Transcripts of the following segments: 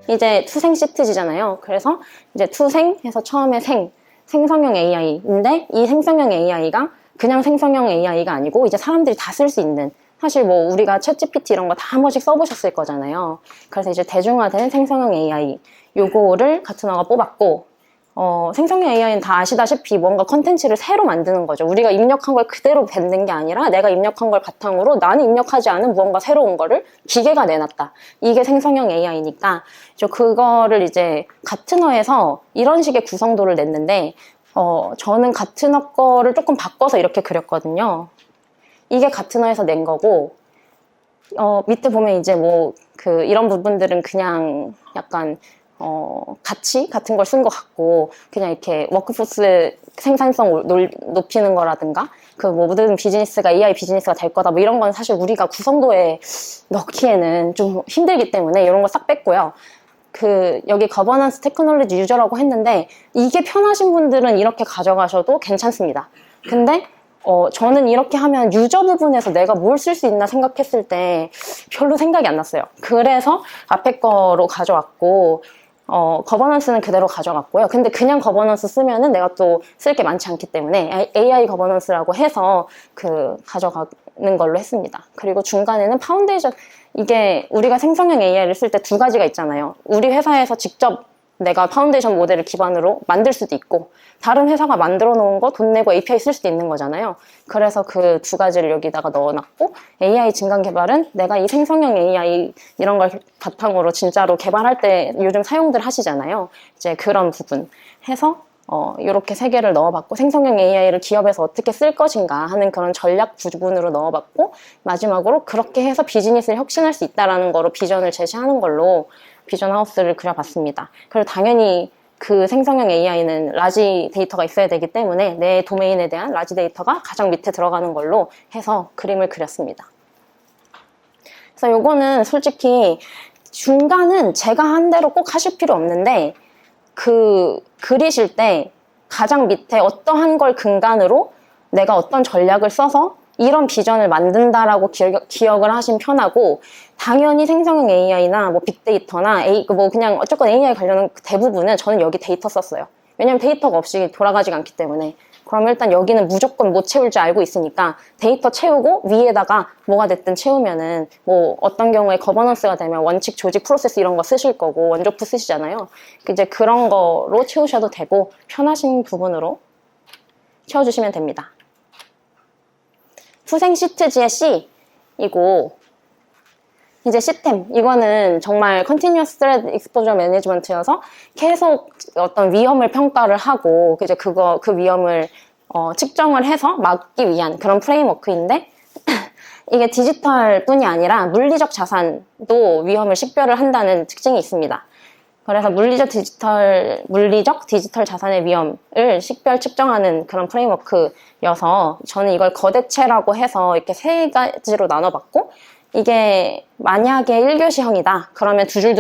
이제 투생 시트지잖아요. 그래서 이제 투생해서 처음에 생성형 AI인데 이 생성형 AI가 그냥 생성형 AI가 아니고 이제 사람들이 다 쓸 수 있는, 사실 뭐 우리가 챗GPT 이런 거 다 한 번씩 써보셨을 거잖아요. 그래서 이제 대중화된 생성형 AI 요거를 가트너가 뽑았고, 생성형 AI는 다 아시다시피 뭔가 컨텐츠를 새로 만드는 거죠. 우리가 입력한 걸 그대로 뱉는 게 아니라 내가 입력한 걸 바탕으로 나는 입력하지 않은 무언가 새로운 거를 기계가 내놨다. 이게 생성형 AI니까 그거를 이제 가트너에서 이런 식의 구성도를 냈는데, 저는 가트너 거를 조금 바꿔서 이렇게 그렸거든요. 이게 가트너에서 낸 거고, 밑에 보면 이제 뭐 이런 부분들은 그냥 약간 가치 같은 걸 쓴 것 같고, 그냥 이렇게 워크포스 생산성 높이는 거라든가, 뭐 모든 비즈니스가 AI 비즈니스가 될 거다, 뭐 이런 건 사실 우리가 구성도에 넣기에는 좀 힘들기 때문에 이런 거 싹 뺐고요. 여기 거버넌스 테크놀로지 유저라고 했는데, 이게 편하신 분들은 이렇게 가져가셔도 괜찮습니다. 근데 저는 이렇게 하면 유저 부분에서 내가 뭘 쓸 수 있나 생각했을 때 별로 생각이 안 났어요. 그래서 앞에 거로 가져왔고, 거버넌스는 그대로 가져갔고요. 근데 그냥 거버넌스 쓰면은 내가 또 쓸 게 많지 않기 때문에 AI 거버넌스라고 해서 가져가는 걸로 했습니다. 그리고 중간에는 파운데이션, 이게 우리가 생성형 AI를 쓸 때 두 가지가 있잖아요. 우리 회사에서 직접 내가 파운데이션 모델을 기반으로 만들 수도 있고, 다른 회사가 만들어 놓은 거 돈 내고 API 쓸 수도 있는 거잖아요. 그래서 그 두 가지를 여기다가 넣어놨고, AI 증강 개발은 내가 이 생성형 AI 이런 걸 바탕으로 진짜로 개발할 때 요즘 사용들 하시잖아요. 이제 그런 부분 해서 이렇게 세 개를 넣어봤고, 생성형 AI를 기업에서 어떻게 쓸 것인가 하는 그런 전략 부분으로 넣어봤고, 마지막으로 그렇게 해서 비즈니스를 혁신할 수 있다라는 거로 비전을 제시하는 걸로 비전 하우스를 그려봤습니다. 그리고 당연히 그 생성형 AI는 라지 데이터가 있어야 되기 때문에 내 도메인에 대한 라지 데이터가 가장 밑에 들어가는 걸로 해서 그림을 그렸습니다. 그래서 요거는 솔직히 중간은 제가 한 대로 꼭 하실 필요 없는데, 그리실 때 가장 밑에 어떠한 걸 근간으로 내가 어떤 전략을 써서 이런 비전을 만든다라고 기억을 하시면 편하고, 당연히 생성형 AI나 뭐 빅데이터나 뭐 그냥 어쨌건 AI 관련한 대부분은 저는 여기 데이터 썼어요. 왜냐면 데이터가 없이 돌아가지가 않기 때문에. 그럼 일단 여기는 무조건 못 채울 줄 알고 있으니까 데이터 채우고 위에다가 뭐가 됐든 채우면은, 뭐 어떤 경우에 거버넌스가 되면 원칙, 조직, 프로세스 이런 거 쓰실 거고 원조프 쓰시잖아요. 이제 그런 거로 채우셔도 되고 편하신 부분으로 채워주시면 됩니다. 투생 시트지의 C이고, 이제 시스템, 이거는 정말 Continuous Threat Exposure Management여서 계속 어떤 위험을 평가를 하고, 이제 그 위험을 측정을 해서 막기 위한 그런 프레임워크인데, 이게 디지털 뿐이 아니라 물리적 자산도 위험을 식별을 한다는 특징이 있습니다. 그래서 물리적 디지털 자산의 위험을 식별 측정하는 그런 프레임워크여서, 저는 이걸 거대체라고 해서 이렇게 세 가지로 나눠봤고, 이게 만약에 1교시형이다 그러면 두 줄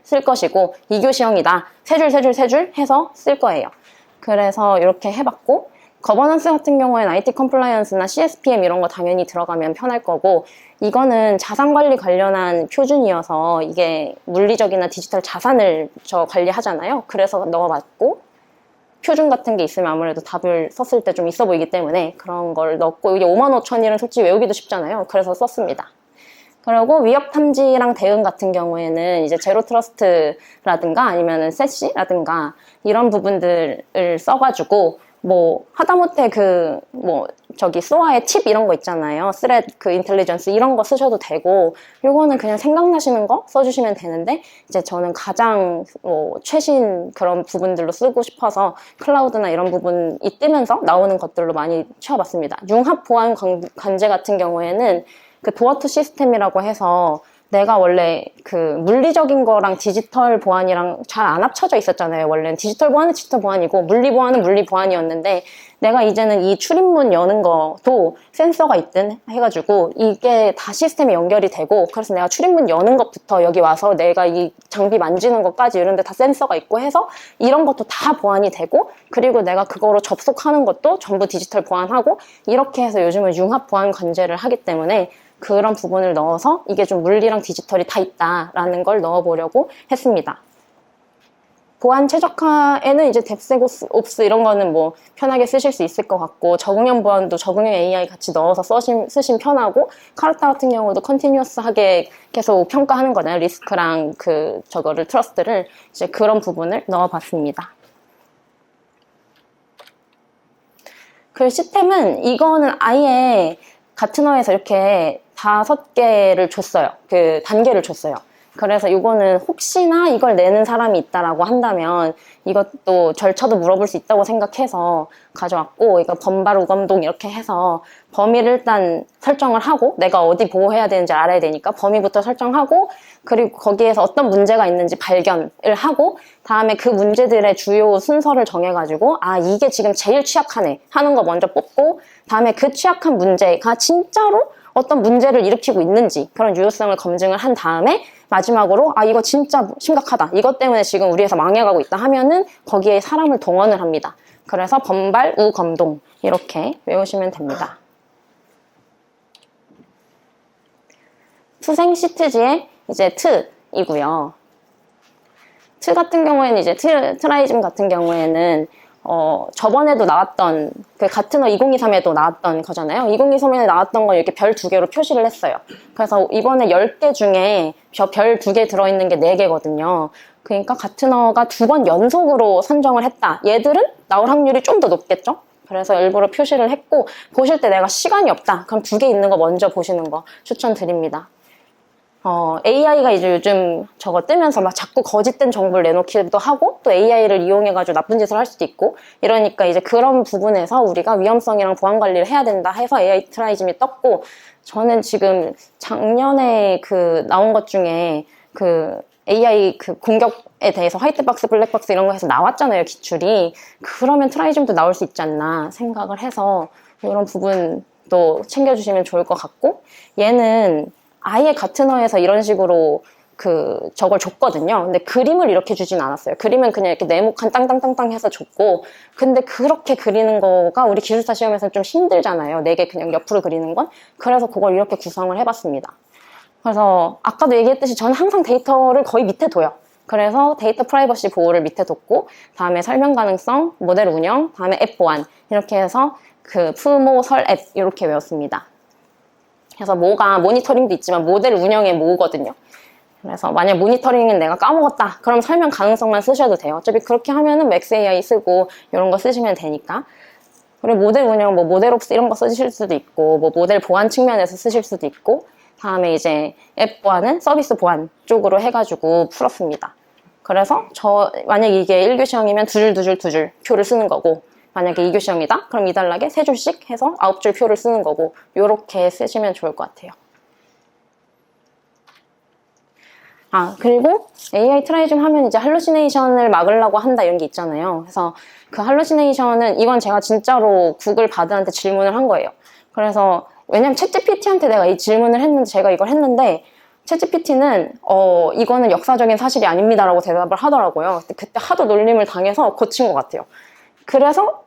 쓸 것이고, 2교시형이다 세 줄 해서 쓸 거예요. 그래서 이렇게 해봤고, 거버넌스 같은 경우에는 IT 컴플라이언스나 CSPM 이런 거 당연히 들어가면 편할 거고, 이거는 자산관리 관련한 표준이어서 이게 물리적이나 디지털 자산을 관리하잖아요. 그래서 넣어봤고, 표준 같은 게 있으면 아무래도 답을 썼을 때 좀 있어 보이기 때문에 그런 걸 넣었고, 이게 55,000일은 솔직히 외우기도 쉽잖아요. 그래서 썼습니다. 그리고 위협 탐지랑 대응 같은 경우에는 이제 제로 트러스트라든가 아니면은 세시라든가 이런 부분들을 써가지고, 뭐 하다못해 SOA의 팁 이런 거 있잖아요. 스레드 인텔리전스 이런 거 쓰셔도 되고, 요거는 그냥 생각나시는 거 써주시면 되는데, 이제 저는 가장 최신 그런 부분들로 쓰고 싶어서 클라우드나 이런 부분이 뜨면서 나오는 것들로 많이 채워봤습니다. 융합 보안 관제 같은 경우에는 도어2 시스템이라고 해서, 내가 원래 물리적인 거랑 디지털 보안이랑 잘 안 합쳐져 있었잖아요. 원래는 디지털 보안은 디지털 보안이고 물리 보안은 물리 보안이었는데, 내가 이제는 이 출입문 여는 것도 센서가 있든 해가지고 이게 다 시스템이 연결이 되고, 그래서 내가 출입문 여는 것부터 여기 와서 내가 이 장비 만지는 것까지 이런 데 다 센서가 있고 해서 이런 것도 다 보안이 되고, 그리고 내가 그거로 접속하는 것도 전부 디지털 보안하고, 이렇게 해서 요즘은 융합 보안 관제를 하기 때문에 그런 부분을 넣어서 이게 좀 물리랑 디지털이 다 있다라는 걸 넣어보려고 했습니다. 보안 최적화에는 이제 뎁스옵스 이런 거는 뭐 편하게 쓰실 수 있을 것 같고, 적응형 보안도 적응형 AI 같이 넣어서 쓰시면 편하고, 카르타 같은 경우도 컨티뉴어스하게 계속 평가하는 거잖아요. 리스크랑 저거를 트러스트를 이제 그런 부분을 넣어봤습니다. 그 시스템은 이거는 아예 가트너에서 이렇게 5개를 줬어요. 그 단계를 줬어요. 그래서 이거는 혹시나 이걸 내는 사람이 있다라고 한다면 이것도 절차도 물어볼 수 있다고 생각해서 가져왔고, 이거 범발 우검동 이렇게 해서 범위를 일단 설정을 하고, 내가 어디 보호해야 되는지 알아야 되니까 범위부터 설정하고, 그리고 거기에서 어떤 문제가 있는지 발견을 하고, 다음에 그 문제들의 주요 순서를 정해가지고 이게 지금 제일 취약하네 하는 거 먼저 뽑고, 다음에 그 취약한 문제가 진짜로 어떤 문제를 일으키고 있는지 그런 유효성을 검증을 한 다음에 마지막으로 이거 진짜 심각하다, 이것 때문에 지금 우리 회사 망해가고 있다 하면은 거기에 사람을 동원을 합니다. 그래서 범발 우검동 이렇게 외우시면 됩니다. 투생 시트지의 이제 트이고요. 트 같은 경우에는 이제 트라이즘 같은 경우에는 저번에도 나왔던 그 가트너 2023에도 나왔던 거잖아요. 2023에 나왔던 거 이렇게 별 2개로 표시를 했어요. 그래서 이번에 10개 중에 별 2개 들어있는 게 4개거든요. 그러니까 가트너가 2번 연속으로 선정을 했다. 얘들은 나올 확률이 좀 더 높겠죠? 그래서 일부러 표시를 했고, 보실 때 내가 시간이 없다, 그럼 2개 있는 거 먼저 보시는 거 추천드립니다. AI가 이제 요즘 저거 뜨면서 막 자꾸 거짓된 정보를 내놓기도 하고, 또 AI를 이용해가지고 나쁜 짓을 할 수도 있고, 이러니까 이제 그런 부분에서 우리가 위험성이랑 보안 관리를 해야 된다 해서 AI 트라이즘이 떴고, 저는 지금 작년에 나온 것 중에 AI 공격에 대해서 화이트박스, 블랙박스 이런 거 해서 나왔잖아요, 기출이. 그러면 트라이즘도 나올 수 있지 않나 생각을 해서 이런 부분도 챙겨주시면 좋을 것 같고, 얘는 아예 가트너에서 이런 식으로 저걸 줬거든요. 근데 그림을 이렇게 주진 않았어요. 그림은 그냥 이렇게 네모칸 땅땅땅땅 해서 줬고, 근데 그렇게 그리는 거가 우리 기술사 시험에서는 좀 힘들잖아요. 4개 그냥 옆으로 그리는 건. 그래서 그걸 이렇게 구성을 해봤습니다. 그래서 아까도 얘기했듯이 저는 항상 데이터를 거의 밑에 둬요. 그래서 데이터 프라이버시 보호를 밑에 뒀고, 다음에 설명 가능성, 모델 운영, 다음에 앱 보안 이렇게 해서 푸모, 설, 앱 이렇게 외웠습니다. 그래서 모가 모니터링도 있지만 모델 운영의 모거든요. 그래서 만약 모니터링은 내가 까먹었다, 그럼 설명 가능성만 쓰셔도 돼요. 어차피 그렇게 하면은 맥스 AI 쓰고 이런 거 쓰시면 되니까. 그리고 모델 운영, 모델옵스 이런 거 쓰실 수도 있고, 모델 보안 측면에서 쓰실 수도 있고, 다음에 이제 앱 보안은 서비스 보안 쪽으로 해가지고 풀었습니다. 그래서 만약 이게 1교시형이면 2줄 표를 쓰는 거고, 만약에 2교시형이다? 그럼 2단락에 3줄씩 해서 9줄 표를 쓰는 거고, 요렇게 쓰시면 좋을 것 같아요. 그리고 AI 트라이즘 하면 이제 할루시네이션을 막으려고 한다 이런 게 있잖아요. 그래서 그 할루시네이션은 이건 제가 진짜로 구글 바드한테 질문을 한 거예요. 그래서 왜냐면 챗GPT한테 내가 이 질문을 했는데, 제가 이걸 했는데 챗GPT는 이거는 역사적인 사실이 아닙니다라고 대답을 하더라고요. 그때 하도 놀림을 당해서 고친 것 같아요. 그래서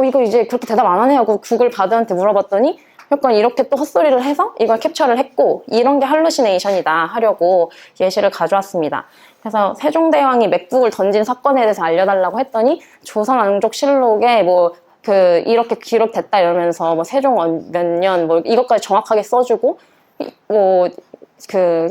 이거 이제 그렇게 대답 안 하네 하고 구글 바드한테 물어봤더니 약간 이렇게 또 헛소리를 해서 이걸 캡처를 했고, 이런 게 할루시네이션이다 하려고 예시를 가져왔습니다. 그래서 세종대왕이 맥북을 던진 사건에 대해서 알려달라고 했더니 조선왕족실록에 이렇게 기록됐다 이러면서 세종 몇 년 이것까지 정확하게 써주고,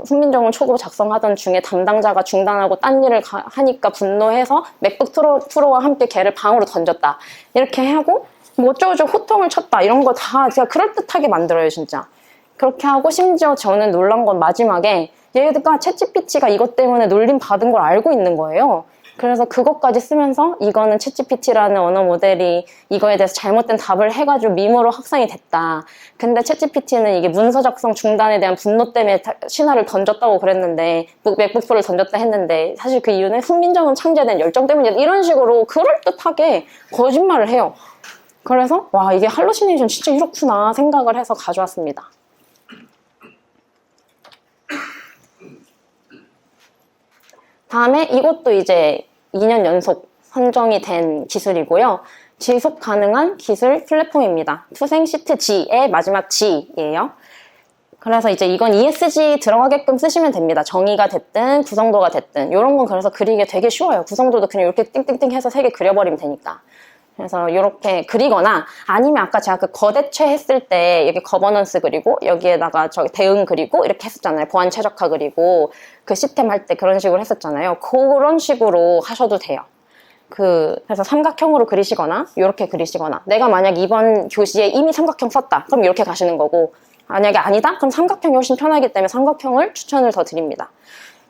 훈민정음 초급 작성하던 중에 담당자가 중단하고 딴 일을 하니까 분노해서 맥북 프로와 함께 걔를 방으로 던졌다 이렇게 하고, 어쩌고저쩌고 호통을 쳤다 이런 거 다 제가 그럴듯하게 만들어요, 진짜. 그렇게 하고, 심지어 저는 놀란 건 마지막에 얘가 챗GPT가 이것 때문에 놀림 받은 걸 알고 있는 거예요. 그래서 그것까지 쓰면서 이거는 챗GPT라는 언어 모델이 이거에 대해서 잘못된 답을 해가지고 밈으로 확산이 됐다. 근데 챗GPT는 이게 문서 작성 중단에 대한 분노 때문에 신화를 던졌다고 그랬는데, 맥북프를 던졌다 했는데, 사실 그 이유는 훈민정음 창제에 대한 열정 때문이다, 이런 식으로 그럴듯하게 거짓말을 해요. 그래서 이게 할루시네이션 진짜 이렇구나 생각을 해서 가져왔습니다. 다음에 이것도 이제 2년 연속 선정이 된 기술이고요. 지속 가능한 기술 플랫폼입니다. 투생 시트 G의 마지막 G예요. 그래서 이제 이건 ESG 들어가게끔 쓰시면 됩니다. 정의가 됐든 구성도가 됐든 이런 건 그래서 그리기 되게 쉬워요. 구성도도 그냥 이렇게 띵띵띵 해서 3개 그려버리면 되니까. 그래서 이렇게 그리거나 아니면 아까 제가 그 거대최 했을 때 여기 거버넌스 그리고 여기에다가 저기 대응 그리고 이렇게 했었잖아요. 보안 최적화 그리고 그 시스템 할 때 그런 식으로 했었잖아요. 그런 식으로 하셔도 돼요. 그래서 삼각형으로 그리시거나 이렇게 그리시거나 내가 만약 이번 교시에 이미 삼각형 썼다. 그럼 이렇게 가시는 거고 만약에 아니다? 그럼 삼각형이 훨씬 편하기 때문에 삼각형을 추천을 더 드립니다.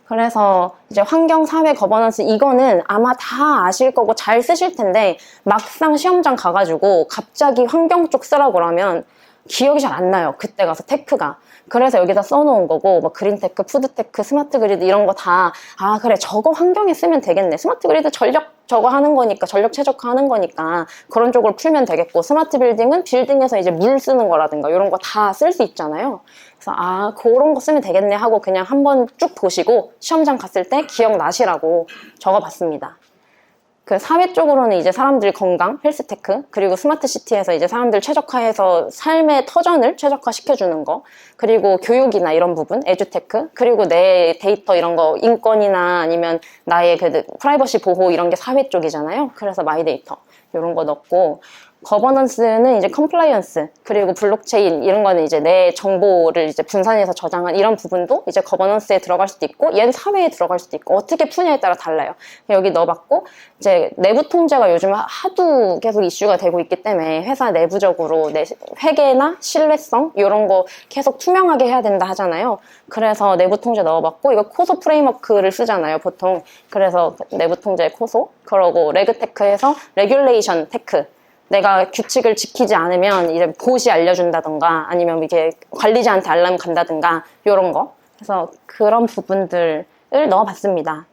그래서 이제 환경, 사회, 거버넌스 이거는 아마 다 아실 거고 잘 쓰실 텐데 막상 시험장 가가지고 갑자기 환경 쪽 쓰라고 그러면 기억이 잘 안 나요. 그때 가서 테크가. 그래서 여기다 써놓은 거고 뭐 그린테크, 푸드테크, 스마트 그리드 이런 거 다 그래 저거 환경에 쓰면 되겠네. 스마트 그리드 전력 저거 하는 거니까 전력 최적화 하는 거니까 그런 쪽으로 풀면 되겠고 스마트 빌딩은 빌딩에서 이제 물 쓰는 거라든가 이런 거 다 쓸 수 있잖아요. 그래서 그런 거 쓰면 되겠네 하고 그냥 한번 쭉 보시고 시험장 갔을 때 기억나시라고 적어봤습니다. 그 사회 쪽으로는 이제 사람들 건강, 헬스테크, 그리고 스마트시티에서 이제 사람들 최적화해서 삶의 터전을 최적화시켜주는 거, 그리고 교육이나 이런 부분, 에듀테크, 그리고 내 데이터 이런 거, 인권이나 아니면 나의 그 프라이버시 보호 이런 게 사회 쪽이잖아요. 그래서 마이데이터 이런 거 넣고, 거버넌스는 이제 컴플라이언스 그리고 블록체인 이런 거는 이제 내 정보를 이제 분산해서 저장한 이런 부분도 이제 거버넌스에 들어갈 수도 있고 얘는 사회에 들어갈 수도 있고 어떻게 푸냐에 따라 달라요. 여기 넣어봤고 이제 내부 통제가 요즘 하도 계속 이슈가 되고 있기 때문에 회사 내부적으로 내 회계나 신뢰성 이런 거 계속 투명하게 해야 된다 하잖아요. 그래서 내부 통제 넣어봤고 이거 코소 프레임워크를 쓰잖아요 보통. 그래서 내부 통제 코소 그러고 레그테크에서 레귤레이션 테크 내가 규칙을 지키지 않으면 이제 보시 알려준다던가 아니면 이게 관리자한테 알람 간다든가 이런 거. 그래서 그런 부분들을 넣어봤습니다.